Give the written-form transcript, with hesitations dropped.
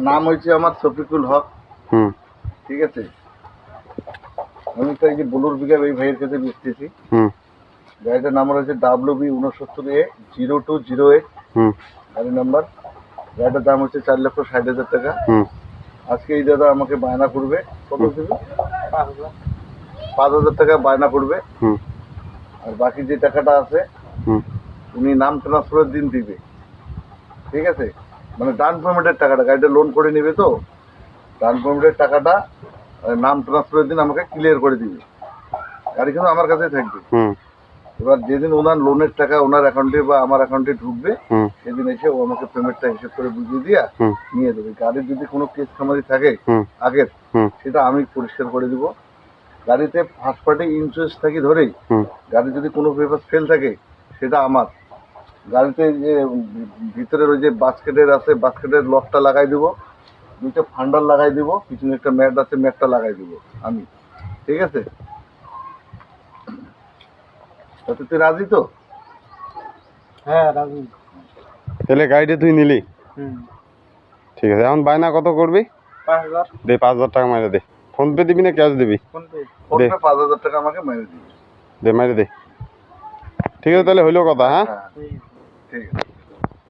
নাম হয়েছে আমার শফিকুল হক। ঠিক আছে, আমি তো এই যে বলুর বিঘা এই ভাইয়ের কাছে বেচতেছি। গাড়িটার নাম্বার হচ্ছে WB69A0208 গাড়ি নাম্বার। গাড়িটার দাম হচ্ছে 4,60,000 টাকা। আজকে এই দাদা আমাকে বায়না করবে কত দেবে? 5,000 টাকা বায়না করবে। আর বাকি যে টাকাটা আছে উনি নাম ট্রান্সফারের দিন দিবে। ঠিক আছে, মানে ডাউন পেমেন্টের টাকাটা, গাড়িটা লোন করে নেবে তো ডাউন পেমেন্টের টাকাটা নাম ট্রান্সফারের দিন আমাকে ক্লিয়ার করে দিবে। গাড়ি কিন্তু আমার কাছেই থাকবে। এবার যেদিন ওনার লোনের টাকা ওনার অ্যাকাউন্টে বা আমার অ্যাকাউন্টে ঢুকবে সেদিন এসে ও আমাকে পেমেন্টটা হিসেব করে বুঝিয়ে দিয়া নিয়ে দেবে। গাড়ির যদি কোনো কেস খামারি থাকে আগের, সেটা আমি পরিষ্কার করে দিব। গাড়িতে ফার্স্ট পার্টি ইন্স্যুরেন্স থাকি ধরেই গাড়ি যদি কোনো পেপার ফেল থাকে সেটা আমার। গাড়িতে যে ভিতরের ওই যে বাস্কেটের আছে, বাস্কেটের লকটা লাগাই দিব, দুইটা ফান্ডার লাগাই দিব, পিছনে একটা ম্যাট আছে, ম্যাটটা লাগাই দিব আমি। ঠিক আছে, তাতে তুই রাজি তো? হ্যাঁ রাজি। তাহলে গাড়িটা তুই নিলি? ঠিক আছে, এখন বায়না কত করবি? 5,000। দে 5,000 টাকা মাইরে দে। ফোন পে দিবি না ক্যাশ দিবি? Phone pay. 5,000 টাকা আমাকে মেরে দিবি। দে মাইরে দে। ঠিক আছে, তাহলে হইলো কথা। হ্যাঁ ঠিক আছে।